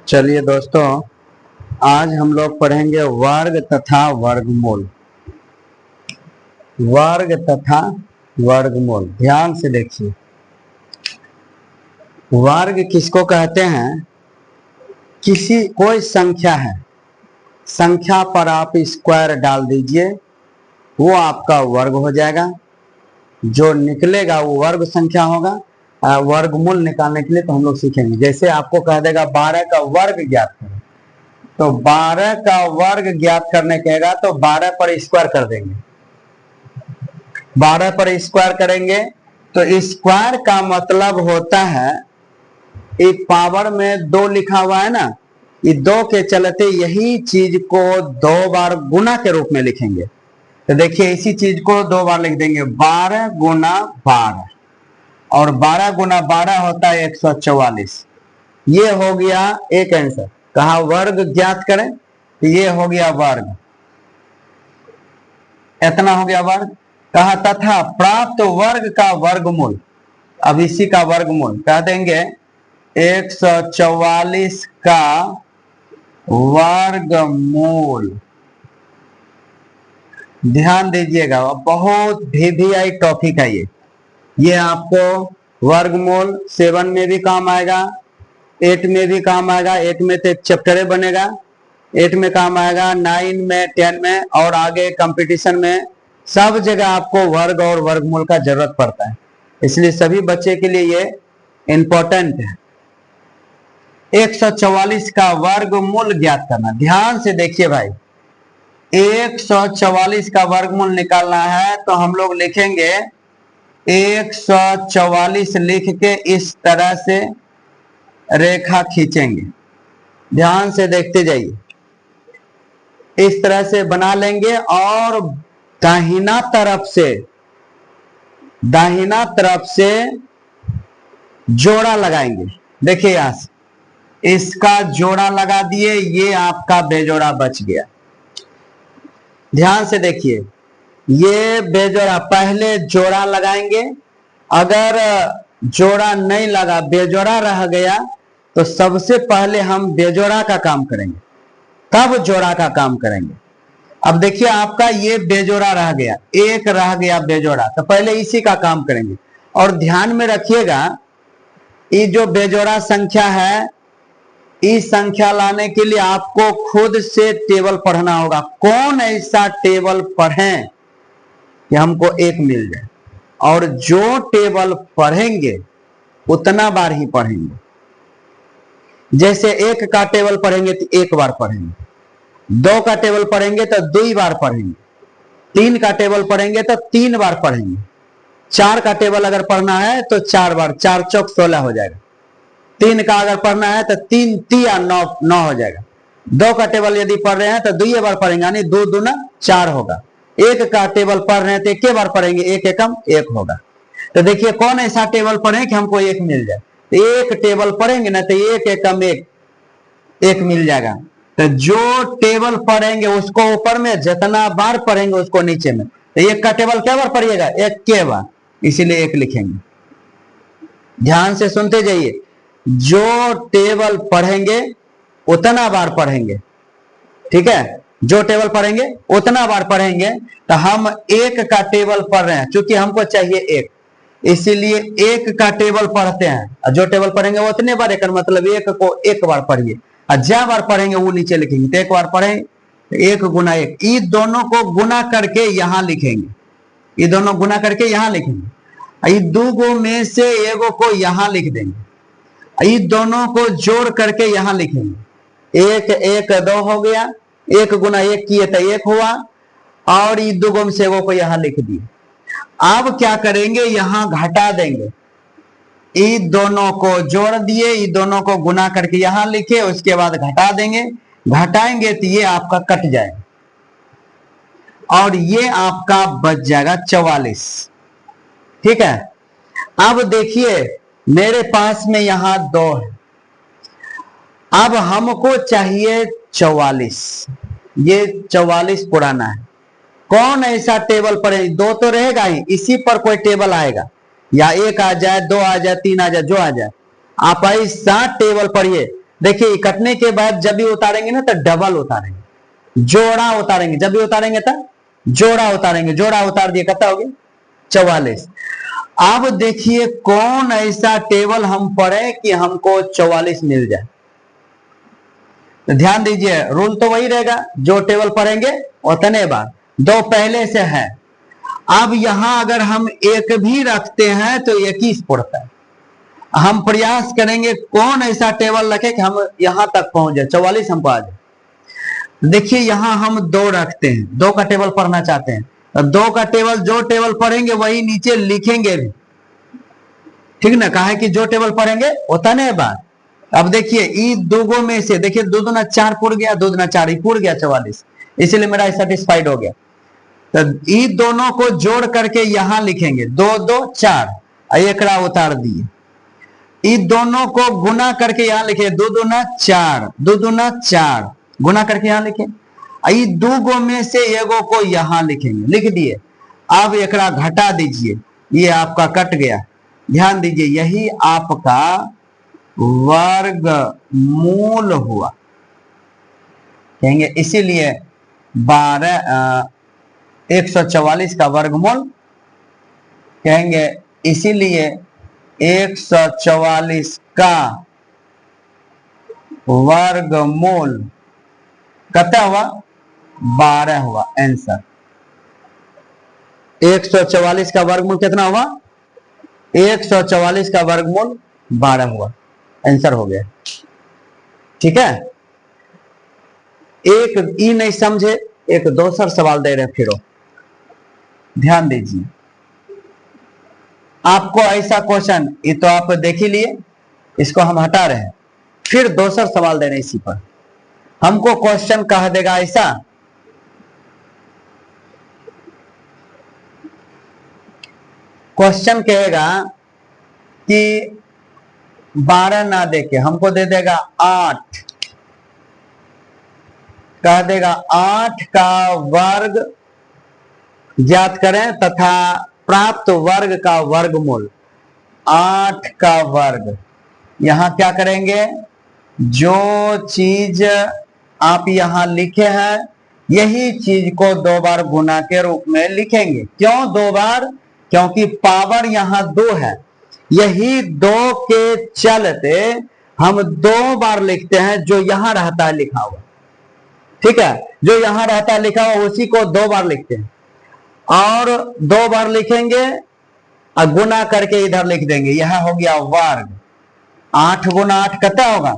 चलिए दोस्तों, आज हम लोग पढ़ेंगे वर्ग तथा वर्गमूल। वर्ग तथा वर्गमूल, ध्यान से देखिए। वर्ग किसको कहते हैं? कोई संख्या है, संख्या पर आप स्क्वायर डाल दीजिए, वो आपका वर्ग हो जाएगा। जो निकलेगा वो वर्ग संख्या होगा। वर्गमूल निकालने के लिए तो हम लोग सीखेंगे। जैसे आपको कह देगा 12 का वर्ग ज्ञात करें, तो 12 का वर्ग ज्ञात करने कहेगा तो 12 पर स्क्वायर कर देंगे। 12 पर स्क्वायर करेंगे तो स्क्वायर का मतलब होता है, एक पावर में 2 लिखा हुआ है ना, ये 2 के चलते यही चीज को 2 बार गुना के रूप में लिखेंगे। तो देखिए, इसी चीज को 2 बार लिख देंगे, 12 गुना 12, और 12 गुना 12 होता है 144। ये हो गया एक आंसर। कहा वर्ग ज्ञात करें, तो ये हो गया वर्ग, इतना हो गया वर्ग। कहा तथा प्राप्त वर्ग का वर्गमूल, अब इसी का वर्गमूल कह देंगे 144 का वर्गमूल। ध्यान दीजिएगा, बहुत VVI टॉपिक है ये आपको वर्गमूल 7 में भी काम आएगा, 8 में भी काम आएगा। 8 में तो एक चैप्टर बनेगा, 8 में काम आएगा, 9 में, 10 में, और आगे कंपटीशन में सब जगह आपको वर्ग और वर्गमूल का जरूरत पड़ता है। इसलिए सभी बच्चे के लिए ये इंपॉर्टेंट है। 144 का वर्गमूल ज्ञात करना। ध्यान से देखिए भाई, 144 का वर्गमूल निकालना है तो हम लोग लिखेंगे 144 लिख के इस तरह से रेखा खींचेंगे। ध्यान से देखते जाइए, इस तरह से बना लेंगे और दाहिना तरफ से जोड़ा लगाएंगे। देखिए, यहां से इसका जोड़ा लगा दिए, ये आपका बेजोड़ा बच गया। ध्यान से देखिए, ये बेजोड़ा, पहले जोड़ा लगाएंगे। अगर जोड़ा नहीं लगा, बेजोड़ा रह गया, तो सबसे पहले हम बेजोड़ा का काम करेंगे, तब जोड़ा का काम करेंगे। अब देखिए, आपका ये बेजोड़ा रह गया, एक रह गया बेजोड़ा, तो पहले इसी का काम करेंगे। और ध्यान में रखिएगा, ये जो बेजोड़ा संख्या है, इस संख्या लाने के लिए आपको खुद से टेबल पढ़ना होगा। कौन ऐसा टेबल पढ़ें कि हमको एक मिल जाए, और जो टेबल पढ़ेंगे उतना बार ही पढ़ेंगे। जैसे 1 का टेबल पढ़ेंगे तो 1 बार पढ़ेंगे, 2 का टेबल पढ़ेंगे तो 2 बार पढ़ेंगे, 3 का टेबल पढ़ेंगे तो 3 बार पढ़ेंगे, 4 का टेबल अगर पढ़ना है तो 4 बार, 4 चौक 16 हो जाएगा। 3 का अगर पढ़ना है तो 3 तिया 9 हो जाएगा। 2 का टेबल यदि पढ़ रहे हैं तो 2 बार पढ़ेंगे, यानी 2 दूना 4 होगा। 1 का टेबल पढ़ रहे हैं तो 1 बार पढ़ेंगे, 1 एकम 1 होगा। तो देखिए, कौन ऐसा टेबल पढ़े कि हमको 1 मिल जाए। तो 1 टेबल पढ़ेंगे ना तो 1 एकम 1 मिल जाएगा। तो जो टेबल पढ़ेंगे उसको ऊपर में, जितना बार पढ़ेंगे उसको नीचे में। तो 1 का टेबल क्या बार पढ़िएगा? 1 के बार, इसीलिए 1 लिखेंगे। ध्यान से सुनते जाइए, जो टेबल पढ़ेंगे उतना बार पढ़ेंगे, ठीक है? जो टेबल पढ़ेंगे उतना बार पढ़ेंगे। तो हम 1 का टेबल पढ़ रहे हैं, क्योंकि हमको चाहिए 1, इसीलिए 1 का टेबल पढ़ते हैं। जो टेबल पढ़ेंगे वो उतने बार, एक मतलब 1 को 1 बार पढ़िए, और ज्यादा बार पढ़ेंगे वो नीचे लिखेंगे। तो 1 बार पढ़ें, 1 गुना 1, ये दोनों को गुना करके यहां लिखेंगे, ये दोनों गुना करके यहां लिखेंगे। ये 2 गो में से 1 को यहां लिख देंगे, ये दोनों को जोड़ करके यहां लिखेंगे। 1 1 2 हो गया, 1 गुना 1 किए तो 1 हुआ, और ये 2 गो में से 1 को यहां लिख दिए। अब क्या करेंगे, यहां घटा देंगे, ये दोनों को जोड़ दिए, ये दोनों को गुना करके यहां लिखे, उसके बाद घटा देंगे। घटाएंगे तो ये आपका कट जाएगा, और ये आपका बच जाएगा 44, ठीक है? अब देखिए, मेरे पास में यहां 2 है, अब हमको चाहिए 44। ये 44 पुराना है। कौन ऐसा टेबल पढ़े? 2 तो रहेगा ही, इसी पर कोई टेबल आएगा, या 1 आ जाए, 2 आ जाए, 3 आ जाए, जो आ जाए। आप ऐसा टेबल पढ़िए देखिए इकट्ठने के बाद जब भी उतारेंगे ना तो डबल उतारेंगे, जोड़ा उतारेंगे, जब भी उतारेंगे तो जोड़ा उतारेंगे, जोड़ा उतार दिए कितना हो गया 44। अब देखिए कौन ऐसा टेबल हम पढ़े कि हमको 44 मिल जाए। तो ध्यान दीजिए रूल तो वही रहेगा, जो टेबल पढ़ेंगे उतने बार, दो पहले से है। अब यहां अगर हम एक भी रखते हैं तो 21 पड़ता है। हम प्रयास करेंगे कौन ऐसा टेबल रखे कि हम यहां तक पहुंच जाए, 44 हमको आ जाए। देखिए यहां हम 2 रखते हैं, 2 का टेबल पढ़ना चाहते हैं, तो 2 का टेबल जो टेबल पढ़ेंगे वही नीचे लिखेंगे भी, ठीक ना, कहा है कि जो टेबल पढ़ेंगे उतने बार। अब देखिए ई दोगो में से देखिए 2 दूना 4 पुर गया, 2 दूना 4 ही पुर गया 44, इसीलिए मेरा सेटिस्फाइड हो गया। तो ई दोनों को जोड़ करके यहां लिखेंगे 2 2 4, एकड़ा उतार दिए। ई दोनों को गुना करके यहां लिखे 2 दूना 4, 2 दूना 4 गुना करके यहां लिखे। ई दो गो में से एगो को यहां लिखेंगे, लिख दिए। अब एकड़ा घटा दीजिए, ये आपका कट गया। ध्यान दीजिए यही आपका वर्गमूल हुआ, कहेंगे इसीलिए 144 का वर्गमूल कहेंगे, इसीलिए 144 का वर्गमूल कितना हुआ 12 हुआ। आंसर 144 का वर्गमूल कितना हुआ, 144 का वर्गमूल 12 हुआ। आंसर हो गया, ठीक है। एक ई नहीं समझे, एक दूसरा सवाल दे रहे फिर ध्यान दीजिए। आपको ऐसा क्वेश्चन, ये तो आप देख ही लिए, इसको हम हटा रहे हैं, फिर दूसरा सवाल दे रहे हैं इसी पर। हमको क्वेश्चन कह देगा ऐसा, क्वेश्चन कहेगा कि 12 ना देके हमको दे देगा 8, कह देगा 8 का वर्ग ज्ञात करें तथा प्राप्त वर्ग का वर्गमूल। 8 का वर्ग, यहां क्या करेंगे, जो चीज आप यहां लिखे हैं यही चीज को 2 बार गुना के रूप में लिखेंगे। क्यों 2 बार, क्योंकि पावर यहां 2 है, यही 2 के चलते हम 2 बार लिखते हैं, जो यहां रहता है लिखा हुआ, ठीक है, जो यहां रहता है लिखा हुआ उसी को 2 बार लिखते हैं, और 2 बार लिखेंगे और गुना करके इधर लिख देंगे। यह हो गया वर्ग, 8 गुना 8 कितना होगा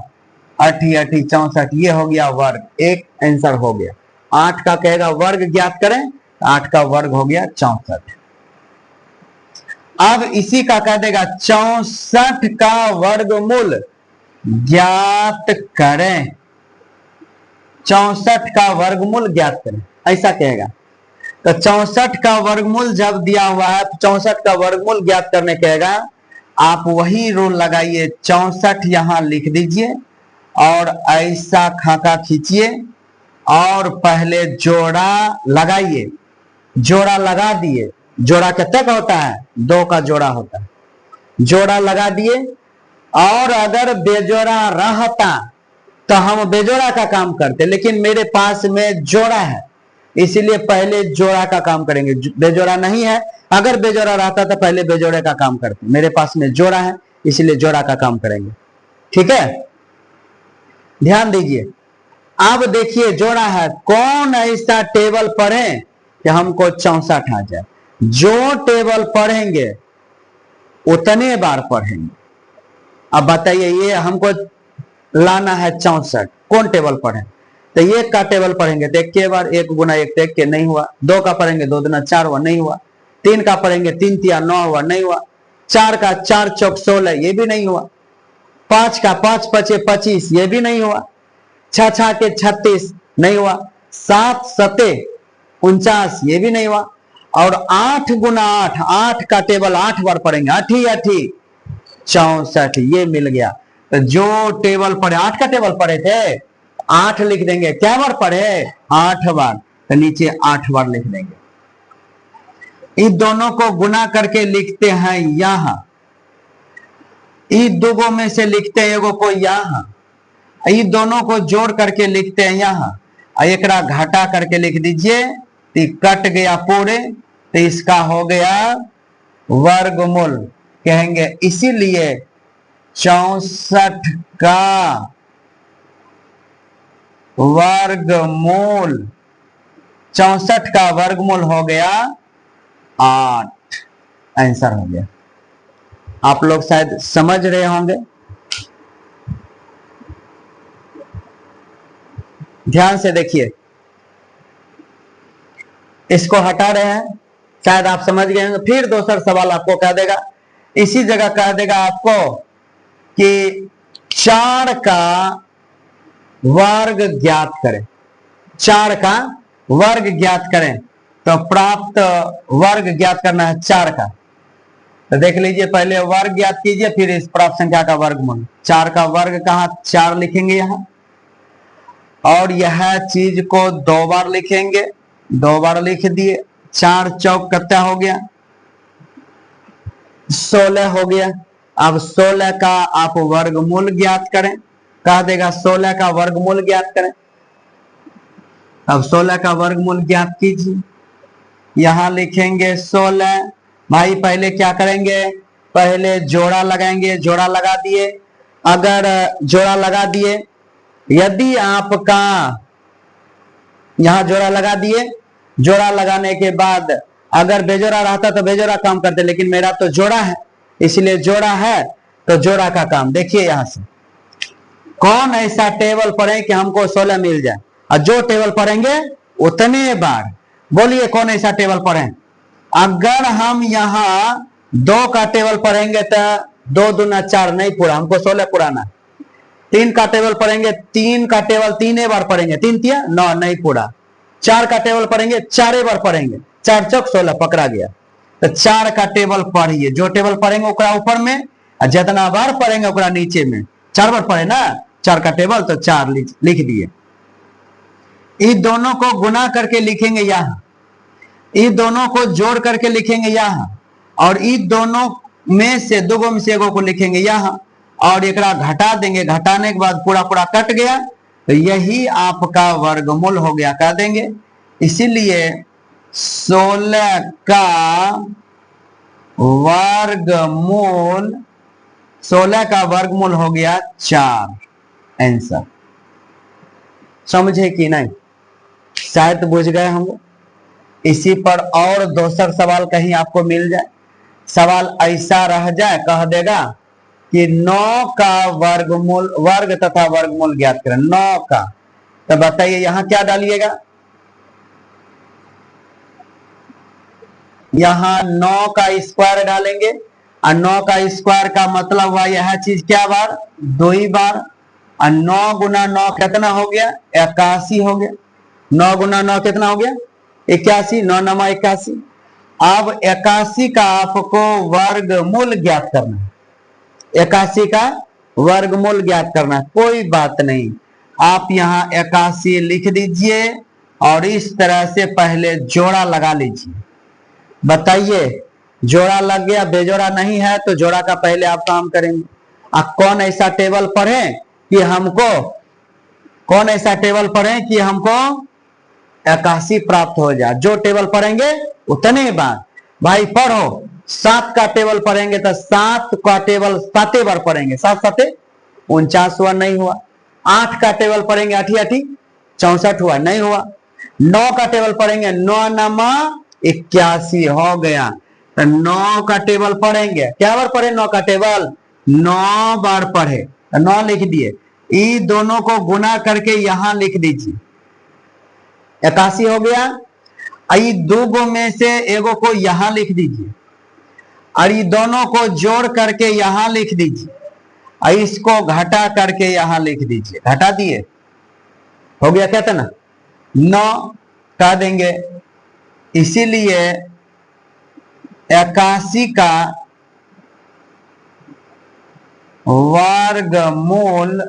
8 8 64, ये हो गया वर्ग। एक आंसर हो गया, 8 का कहेगा वर्ग ज्ञात करें, 8 का वर्ग हो गया 64। अब इसी का कह देगा 64 का वर्गमूल ज्ञात करें, 64 का वर्गमूल ज्ञात करें, ऐसा कहेगा। तो 64 का वर्गमूल जब दिया हुआ है, 64 का वर्गमूल ज्ञात करने कहेगा, आप वही रूल लगाइए, 64 यहां लिख दीजिए और ऐसा खाका खींचिए और पहले जोड़ा लगाइए। जोड़ा लगा दिए, जोड़ा कितने का होता है 2 का जोड़ा होता है, जोड़ा लगा दिए। और अगर बेजोड़ा रहता तो हम बेजोड़ा का काम करते, लेकिन मेरे पास में जोड़ा है इसीलिए पहले जोड़ा का काम करेंगे। बेजोड़ा नहीं है, अगर बेजोड़ा रहता तो पहले बेजोड़े का काम करते, मेरे पास में जोड़ा है इसलिए जोड़ा का काम करेंगे, ठीक है। ध्यान दीजिए, अब देखिए जोड़ा है, कौन ऐसा टेबल पढ़े कि हमको 64 आ जाए। जो टेबल पढ़ेंगे उतने बार पढ़ेंगे। अब बताइए ये हमको लाना है 64, कौन टेबल पढ़े, तो 1 का टेबल पढ़ेंगे तो 1 के बार, 1 गुना 1 तो 1 के, नहीं हुआ। 2 का पढ़ेंगे 2 दूना 4 हुआ, नहीं हुआ। 3 का पढ़ेंगे 3 तिया 9 हुआ, नहीं हुआ। 4 का 4 चौक 16, ये भी नहीं हुआ। 5 का 5 पचे 25, ये भी नहीं हुआ। 6 6 के 36, नहीं हुआ। 7 सते 49, ये भी नहीं हुआ। और 8 गुना 8, 8 का टेबल 8 बार पढ़ेंगे, 8 ही 64, ये मिल गया। तो जो टेबल पढ़े, 8 का टेबल पढ़े थे 8 लिख देंगे, क्या बार पढ़े 8 बार, तो नीचे 8 बार लिख देंगे। इन दोनों को गुना करके लिखते हैं यहां, इन दोगों में से लिखते हैं एगो को यहां, ये दोनों को जोड़ करके लिखते हैं यहाँ, एक घटा करके लिख दीजिए, तो कट गया पूरे, तो इसका हो गया वर्गमूल कहेंगे। इसीलिए 64 का वर्गमूल, 64 का वर्गमूल हो गया 8, आंसर हो गया। आप लोग शायद समझ रहे होंगे। ध्यान से देखिए, इसको हटा रहे हैं, शायद आप समझ गए हैं। फिर दूसरा सवाल आपको कह देगा, इसी जगह कह देगा आपको कि 4 का वर्ग ज्ञात करें, 4 का वर्ग ज्ञात करें, तो प्राप्त वर्ग ज्ञात करना है 4 का। तो देख लीजिए, पहले वर्ग ज्ञात कीजिए, फिर इस प्राप्त संख्या का वर्गमूल। 4 का वर्ग कहां, 4 लिखेंगे यहां, और यह चीज को 2 बार लिखेंगे, 2 बार लिख दिए। 4 चौक कितना हो गया, 16 हो गया। अब 16 का आप वर्गमूल ज्ञात करें, कह देगा 16 का वर्गमूल ज्ञात करें। अब 16 का वर्गमूल ज्ञात कीजिए, यहां लिखेंगे 16। भाई पहले क्या करेंगे, पहले जोड़ा लगाएंगे, जोड़ा लगा दिए। अगर जोड़ा लगा दिए, यदि आपका यहां जोड़ा लगा दिए, जोड़ा लगाने के बाद अगर बेजोड़ा रहता तो बेजोड़ा काम करते, लेकिन मेरा तो जोड़ा है, इसलिए जोड़ा है तो जोड़ा का काम। देखिए यहां से कौन ऐसा टेबल पढ़े कि हमको 16 मिल जाए, और जो टेबल पढ़ेंगे उतने बार। बोलिए कौन ऐसा टेबल पढ़े। अगर हम यहाँ 2 का टेबल पढ़ेंगे तो 2 दूना 4 नहीं पूरा, हमको 16 पुराना। 3 का टेबल पढ़ेंगे, 3 का टेबल 3 बार पढ़ेंगे, 3 तिया 9 नहीं पूरा। 4 का टेबल पढ़ेंगे, 4 बार पढ़ेंगे, 4 चौक 16 पकड़ा गया। तो 4 का टेबल पढ़िए, जो टेबल पढ़ेंगे ओकरा ऊपर में, और जितना बार पढ़ेंगे ओकरा नीचे में। 4 बार पढ़े ना 4 का टेबल, तो 4 लिख दिए। इन दोनों को गुना करके लिखेंगे यहाँ, इन दोनों को जोड़ करके लिखेंगे यहाँ, और इन दोनों में से 2 में से 1 को लिखेंगे यहाँ, और एक घटा देंगे। घटाने के बाद पूरा पूरा कट गया, तो यही आपका वर्गमूल हो गया, कह देंगे। इसीलिए 16 का वर्गमूल, 16 का वर्गमूल हो गया 4, आंसर। समझे कि नहीं, शायद बुझ गए होंगे। इसी पर और दूसरा सवाल कहीं आपको मिल जाए, सवाल ऐसा रह जाए, कह देगा कि 9 का वर्गमूल, वर्ग तथा वर्गमूल ज्ञात करें, 9 का। तो बताइए यहां क्या डालिएगा, यहां 9 का स्क्वायर डालेंगे, और 9 का स्क्वायर का मतलब हुआ यह चीज क्या बार, 2 बार। और 9 गुना 9 कितना हो गया, 81 हो गया। 9 गुना 9 कितना हो गया, 81, 9 नमा 81। अब 81 का आपको वर्गमूल ज्ञात करना है, 81 का वर्गमूल ज्ञात करना है। कोई बात नहीं, आप यहाँ 81 लिख दीजिए, और इस तरह से पहले जोड़ा लगा लीजिए। बताइए जोड़ा लग गया, बेजोड़ा नहीं है, तो जोड़ा का पहले आप काम करेंगे। अब कौन ऐसा टेबल पढ़े कि हमको, कौन ऐसा टेबल पढ़े कि हमको 81 प्राप्त हो जाए। जो टेबल पढ़ेंगे उतने बार। भाई पढ़ो, 7 का टेबल पढ़ेंगे तो 7 का टेबल 7 बार पढ़ेंगे, 7 7 49 हुआ, नहीं हुआ। 8 का टेबल पढ़ेंगे, 8 8 64 हुआ, नहीं हुआ। 9 का टेबल पढ़ेंगे, 9 नमा 81 हो गया। तो 9 का टेबल पढ़ेंगे, क्या बार पढ़े, 9 का टेबल 9 बार पढ़े, तो 9 लिख दिए। ये दोनों को गुना करके यहां लिख दीजिए, 81 हो गया। ये 2 में से 1 को यहां लिख दीजिए, और ये दोनों को जोड़ करके यहां लिख दीजिए, और इसको घटा करके यहां लिख दीजिए। घटा दिए, हो गया क्या था ना, 9 कह देंगे। इसीलिए 81 का वर्गमूल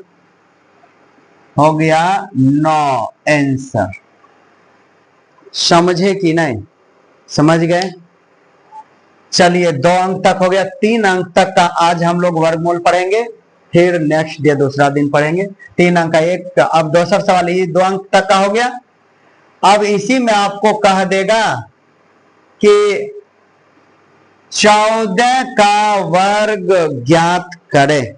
हो गया 9, आंसर। समझे कि नहीं, समझ गए। चलिए 2 अंक तक हो गया, 3 अंक तक का आज हम लोग वर्गमूल पढ़ेंगे। फिर नेक्स्ट डे दूसरा दिन पढ़ेंगे। 3 अंक का एक। अब दूसरा सवाल ये 2 अंक तक का हो गया। अब इसी में आपको कह देगा कि 14 का वर्ग ज्ञात करें।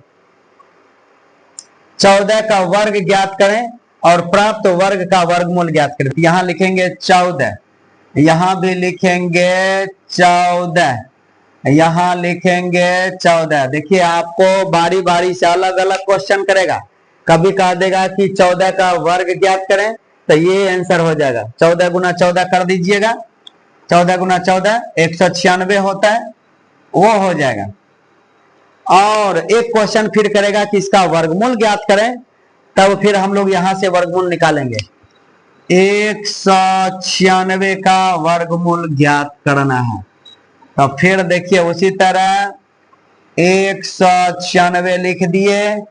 14 का वर्ग ज्ञात करें और प्राप्त वर्ग का वर्गमूल ज्ञात करें। तो यहां लिखेंगे 14, यहां भी लिखेंगे 14, यहां लिखेंगे 14। देखिए आपको बारी बारी से अलग अलग क्वेश्चन करेगा। कभी कह देगा कि 14 का वर्ग ज्ञात करें, तो ये आंसर हो जाएगा। 14 गुना 14 कर दीजिएगा, 14 गुना 14 196 होता है, वो हो जाएगा। और एक क्वेश्चन फिर करेगा कि इसका वर्गमूल ज्ञात करें, तब फिर हम लोग यहां से वर्गमूल निकालेंगे। 196 का वर्गमूल ज्ञात करना है। तो फिर देखिए उसी तरह 196 लिख दिए।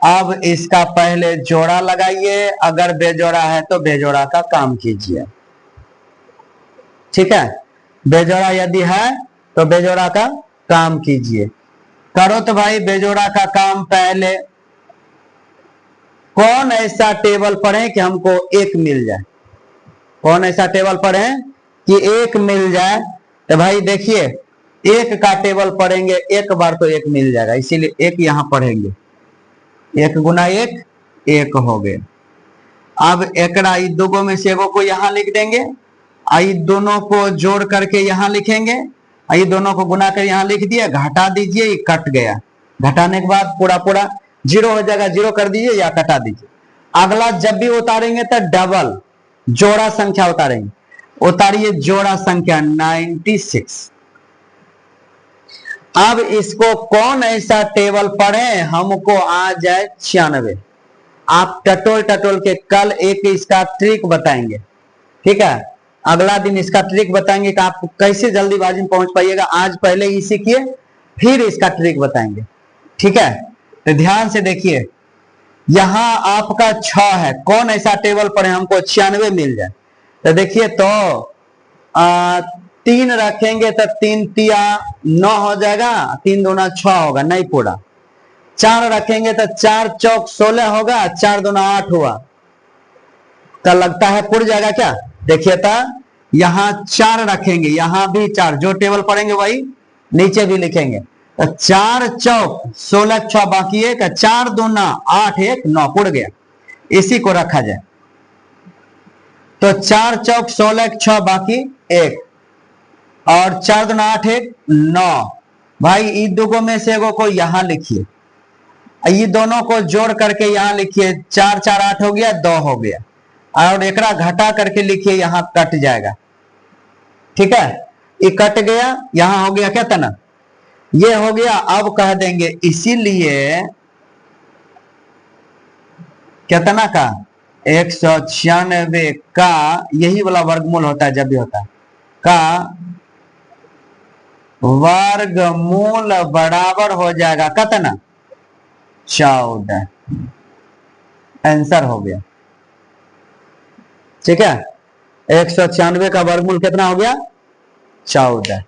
अब इसका पहले जोड़ा लगाइए, अगर बेजोड़ा है तो बेजोड़ा का काम कीजिए। ठीक है, बेजोड़ा यदि है तो बेजोड़ा का काम कीजिए। करो तो भाई बेजोड़ा का काम। पहले कौन ऐसा टेबल पढ़े कि हमको एक मिल जाए? कौन ऐसा टेबल पढ़े कि एक मिल जाए? तो भाई देखिए, एक का टेबल पढ़ेंगे एक बार तो एक मिल जाएगा, इसीलिए एक यहां पढ़ेंगे। 1 गुना 1 1 हो गए। अब एकड़ा दोगो में से एगो को यहां लिख देंगे, आई दोनों को जोड़ करके यहां लिखेंगे, आई दोनों को गुना कर यहां लिख दिया, घटा दीजिए, ये कट गया। घटाने के बाद पूरा पूरा जीरो हो जाएगा, जीरो कर दीजिए या कटा दीजिए। अगला जब भी उतारेंगे तो डबल जोड़ा संख्या उतारेंगे। उतारिए जोड़ा संख्या 96। अब इसको कौन ऐसा टेबल पढ़े हमको आ जाए 96। आप टटोल टटोल के कल एक इसका ट्रिक बताएंगे। ठीक है, अगला दिन इसका ट्रिक बताएंगे कि आप कैसे जल्दीबाजी में पहुंच पाइएगा। आज पहले ही सीखिए, फिर इसका ट्रिक बताएंगे। ठीक है, तो ध्यान से देखिए, यहां आपका 6 है। कौन ऐसा टेबल पढ़े हमको 96 मिल जाए? तो देखिए, तो 3 रखेंगे तो 3 तिया 9 हो जाएगा, 3 दूना 6 होगा, नहीं पूरा। 4 रखेंगे तो 4 चौक 16 होगा, 4 दूना 8 हुआ। तो लगता है पुर जाएगा क्या? देखिए तो यहां 4 रखेंगे, यहां भी 4, जो टेबल पढ़ेंगे वही नीचे भी लिखेंगे। तो 4 चौक 16 6 बाकी 1, 4 दूना 8 1 9 पुर गया। इसी को रखा जाए तो 4 चौक 16 6 बाकी 1 और 4 दूना 8 1 9। भाई इन दोगों में से एगो को यहां लिखिए, ये दोनों को जोड़ करके यहां लिखिए। 4 4 8 हो गया, 2 हो गया, और एकड़ा घटा करके लिखिए, यहां कट जाएगा। ठीक है, ये कट गया, यहां हो गया क्या तना, ये हो गया। अब कह देंगे इसीलिए कितना का 196 का यही वाला वर्गमूल होता है, जब भी होता है का वर्गमूल बराबर हो जाएगा कितना 14। आंसर हो गया। ठीक है, 196 का वर्गमूल कितना हो गया 14।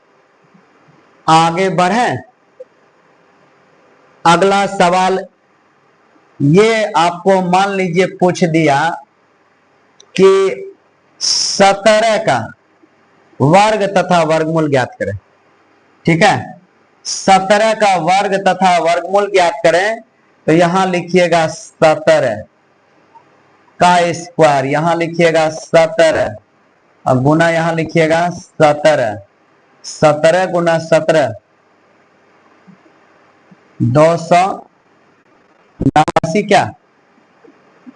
आगे बढ़े, अगला सवाल ये आपको मान लीजिए पूछ दिया कि 17 का वर्ग तथा वर्गमूल ज्ञात करें। ठीक है, 17 का वर्ग तथा वर्गमूल ज्ञात करें। तो यहां लिखिएगा 17 का स्क्वायर, यहां लिखिएगा 17 और गुना यहां लिखिएगा 17। 17 गुना 17 289, क्या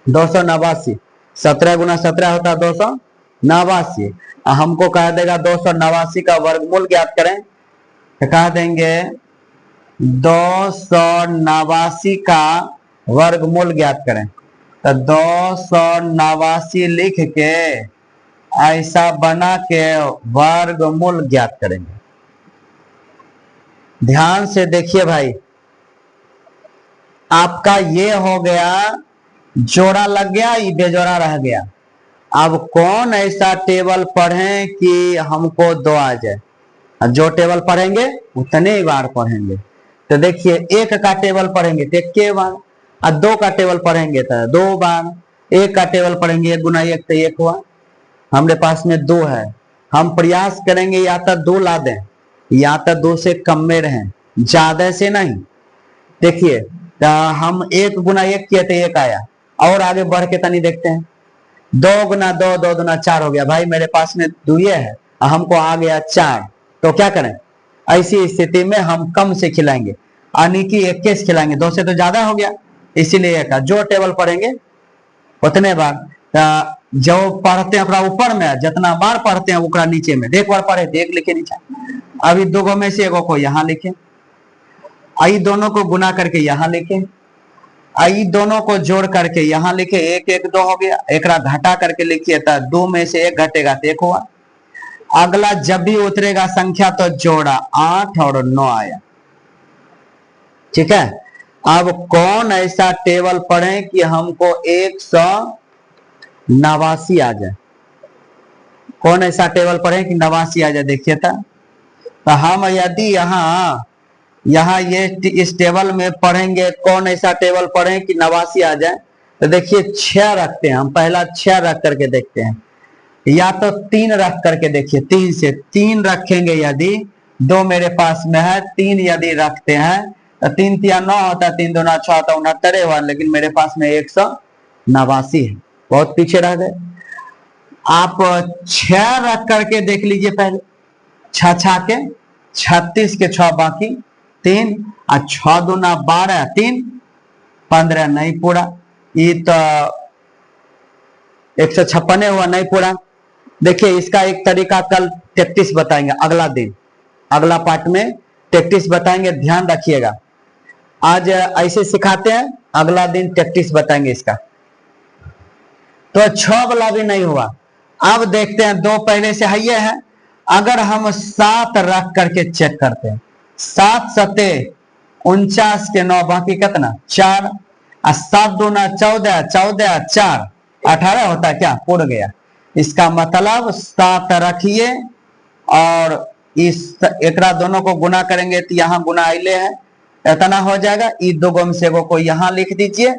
289। 17 गुना 17 होता है 289। हमको कह देगा 289 का वर्गमूल ज्ञात करें, तो कह देंगे 289 का वर्गमूल ज्ञात करें। तो 289 लिख के ऐसा बना के वर्गमूल ज्ञात करेंगे। ध्यान से देखिए भाई, आपका ये हो गया, जोड़ा लग गया, ये बेजोड़ा रह गया। अब कौन ऐसा टेबल पढ़ें कि हमको 2 आ जाए? जो टेबल पढ़ेंगे उतने ही बार पढ़ेंगे। तो देखिए एक का टेबल पढ़ेंगे तो एक के बार, और दो का टेबल पढ़ेंगे तो दो बार, एक का टेबल पढ़ेंगे एक गुना एक तो एक हुआ। हमारे पास में दो है, हम प्रयास करेंगे या तो दो ला दें या तो दो से कम में रहें, ज्यादा से नहीं। देखिए हम एक गुना एक किए तो एक आया, और आगे बढ़ के तनी देखते हैं। दो गुना दो, दो गुना चार हो गया। भाई मेरे पास में दुए है, हमको आ गया चार, तो क्या करें? ऐसी स्थिति में हम कम से खिलाएंगे, यानी कि 21 खिलाएंगे, दो से तो ज्यादा हो गया, इसीलिए एक जो टेबल पढ़ेंगे उतने बार जो पढ़ते हैं ऊपर में, जितना बार पढ़ते हैं उकरा नीचे में, एक बार पढ़े एक लिखे नीचे। अभी दो में से एगो को यहाँ लिखे, आई दोनों को गुना करके यहाँ लिखे, आई दोनों को जोड़ करके यहाँ लिखे, एक एक दो हो गया, एक घटा करके लिखिए तो दो में से एक घटेगा तो एक हुआ। अगला जब भी उतरेगा संख्या तो जोड़ा 8 और 9 आया। ठीक है, अब कौन ऐसा टेबल पढ़े कि हमको 189 आ जाए? कौन ऐसा टेबल पढ़े कि 89 आ जाए? देखिए तो हम यदि यहाँ ये इस टेबल में पढ़ेंगे, कौन ऐसा टेबल पढ़े कि 89 आ जाए? तो देखिए 6 रखते हैं हम, पहला 6 रख करके देखते हैं, या तो 3 रख करके देखिए, 3 से 3 रखेंगे यदि, दो मेरे पास में है, 3 यदि रखते हैं तो 3 तिया 9 होता है, 3 दूना 6 होता है, 69 हुआ, लेकिन मेरे पास में 189 है, बहुत पीछे रह गए। आप 6 रख करके देख लीजिए पहले, 6 के 36 के 6 बाकी 3 और 6 दूना 12, 3 15 नहीं पूरा, ये तो 156 हुआ, नहीं पूरा। देखिए इसका एक तरीका कल टैक्टिस बताएंगे, अगला दिन अगला पार्ट में टैक्टिस बताएंगे, ध्यान रखिएगा। आज ऐसे सिखाते हैं, अगला दिन टैक्टिस बताएंगे इसका। तो 6 वाला भी नहीं हुआ। अब देखते हैं, दो पहले से है, अगर हम 7 रख करके चेक करते हैं, 7 सते 49 के 9 बाकी कितना 4, और 7 दूना 14, 14 4 18 होता है, क्या पूर्ण गया। इसका मतलब 7 रखिए और इस एकरा दोनों को गुना करेंगे तो यहाँ गुना आइले है, इतना हो जाएगा। ई दो गो में से एगो को यहाँ लिख दीजिए,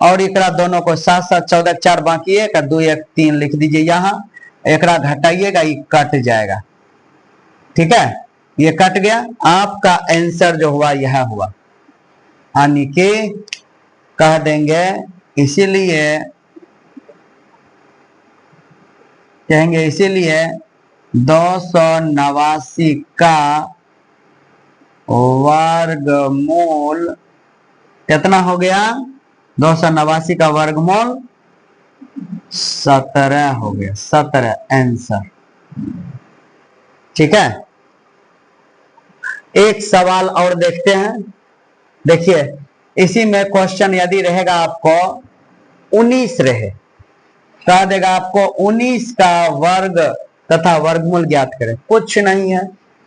और एकरा दोनों को 7 7 14 4 बाकी है, 2 1 3 लिख दीजिए यहाँ, एकरा घटाइएगा, ये कट जाएगा। ठीक है, ये कट गया, आपका आंसर जो हुआ यह हुआ, यानी कि कह देंगे, इसीलिए कहेंगे, इसीलिए 289 का वर्गमूल कितना हो गया? 289 का वर्गमूल 17 हो गया, 17 आंसर। ठीक है, एक सवाल और देखते हैं। देखिए इसी में क्वेश्चन यदि रहेगा आपको 19 रहे, कह देगा आपको 19 का वर्ग तथा वर्गमूल ज्ञात करें। कुछ नहीं है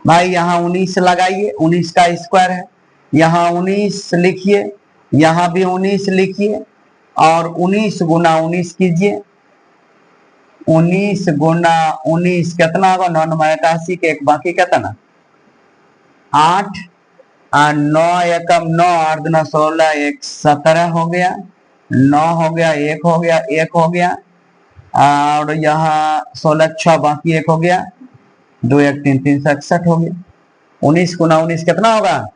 भाई, यहाँ 19 लगाइए, 19 का स्क्वायर है, यहाँ 19 लिखिए, यहाँ भी 19 लिखिए, और 19 गुना 19 कीजिए। 19 गुना 19 कितना होगा? 9 के एक बाकी कितना 8, 9 एकम 9, 8 दूना 16, 1 17 हो गया, 9 हो गया, 1 हो गया, 1 हो गया, और यहाँ 16 6 बाकी 1 हो गया, 2 1 3 361 हो गया। 19 गुना 19 कितना होगा?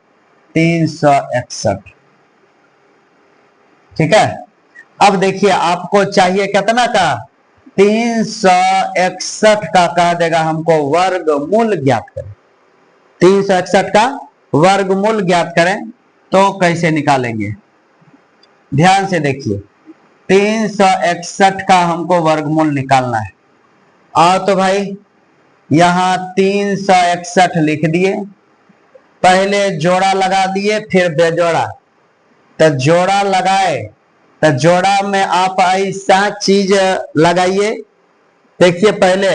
361। ठीक है, अब देखिए आपको चाहिए कितना का? 361 का कह देगा हमको वर्गमूल ज्ञात करें। 361 का वर्गमूल ज्ञात करें, तो कैसे निकालेंगे? ध्यान से देखिए, 361 का हमको वर्गमूल निकालना है। आओ तो भाई यहाँ 361 लिख दिए, पहले जोड़ा लगा दिए, फिर बेजोड़ा। तो जोड़ा लगाए तो जोड़ा में आप ऐसा चीज लगाइए। देखिए पहले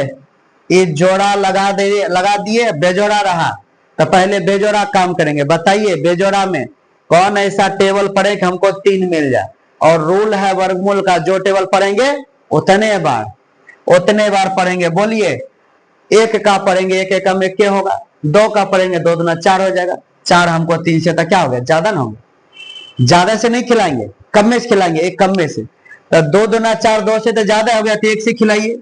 ये जोड़ा लगा दिए, बेजोड़ा रहा, तो पहले बेजोड़ा काम करेंगे। बताइए बेजोड़ा में कौन ऐसा टेबल पढ़े कि हमको 3 मिल जाए? और रूल है वर्गमूल का, जो टेबल पढ़ेंगे उतने बार पढ़ेंगे। बोलिए, 1 का पढ़ेंगे 1 एकम 1 होगा, 2 का पढ़ेंगे 2 दूना 4 हो जाएगा, 4 हमको 3 से, तो क्या हो गया, ज्यादा ना होगा। ज्यादा से नहीं खिलाएंगे, कम में से खिलाएंगे, एक कम में से। तो 2 दूना 4, 2 से तो ज्यादा हो गया, तो 1 से खिलाइए।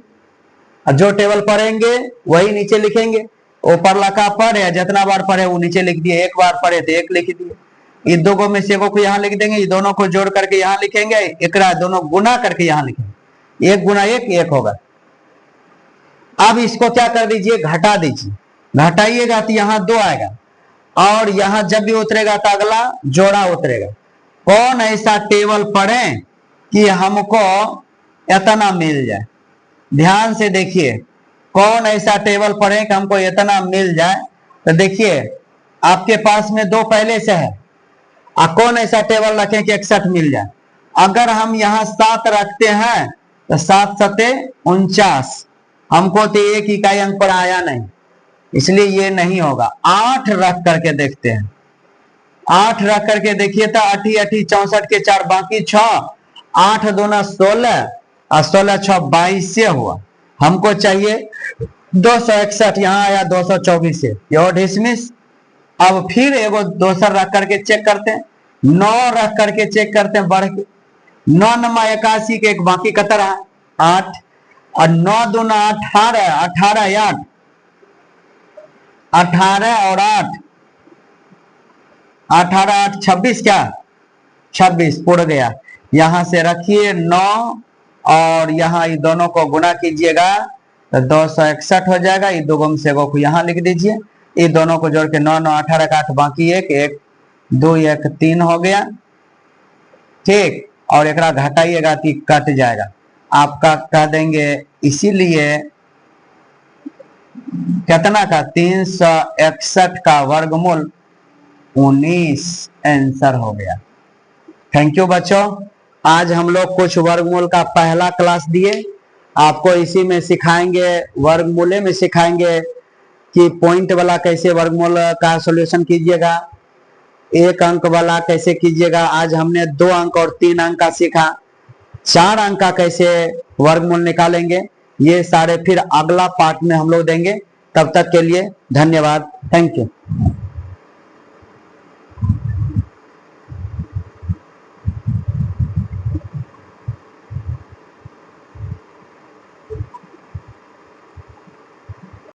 और जो टेबल पढ़ेंगे वही नीचे लिखेंगे। ऊपर लखा पढ़े, जितना बार पढ़े वो नीचे लिख दिए, एक बार पढ़े तो 1 लिख दिए। ये 2 को में से को यहाँ लिख देंगे, ये दोनों को जोड़ करके यहाँ लिखेंगे, एक दोनों गुना करके यहाँ लिखेंगे। 1 गुना 1 1 होगा। अब इसको क्या कर दीजिए, घटा दीजिए। घटाइएगा तो यहाँ 2 आएगा, और यहाँ जब भी उतरेगा तो अगला जोड़ा उतरेगा। कौन ऐसा टेबल पढ़े कि हमको इतना मिल जाए। ध्यान से देखिए, कौन ऐसा टेबल पढ़े कि हमको इतना मिल जाए। तो देखिए आपके पास में 2 पहले से है, कौन ऐसा टेबल रखें कि 61 मिल जाए। अगर हम यहाँ 7 रखते हैं तो 7 सते 49, हमको तो 1 इकाई अंक पर आया नहीं, इसलिए ये नहीं होगा। 8 रख करके देखते हैं, 8 रख करके देखिए तो 8 8 64 के 4 बाकी 6, 8 दूना 16 और 16 6 22 से हुआ। हमको चाहिए 261, यहाँ आया 224 से, योर डिसमिस। अब फिर एगो दोसर रख करके चेक करते हैं, 9 रख करके चेक करते हैं, बढ़ के 9 नमा 81 के एक बाकी कतर है 8, और 9 दूना 18, 18 8, 18 और 8, 18 8 26, क्या 26 पुड़ गया। यहां से रखिए 9 और यहाँ ये दोनों को गुना कीजिएगा तो 261 हो जाएगा। ये 2 से को यहाँ लिख दीजिए, ये दोनों को जोड़ के 9 9 18 8 बाकी 1 1 2 1 3 हो गया, ठीक। और एक घटाइएगा कि कट जाएगा, आपका कह देंगे। इसीलिए कितना का 361 का वर्गमूल 19 आंसर हो गया। थैंक यू बच्चों, आज हम लोग कुछ वर्गमूल का पहला क्लास दिए। आपको इसी में सिखाएंगे, वर्गमूले में सिखाएंगे कि पॉइंट वाला कैसे वर्गमूल का सॉल्यूशन कीजिएगा, 1 अंक वाला कैसे कीजिएगा। आज हमने 2 अंक और 3 अंक का सीखा। 4 अंक का कैसे वर्गमूल निकालेंगे, ये सारे फिर अगला पार्ट में हम लोग देंगे। तब तक के लिए धन्यवाद, थैंक यू।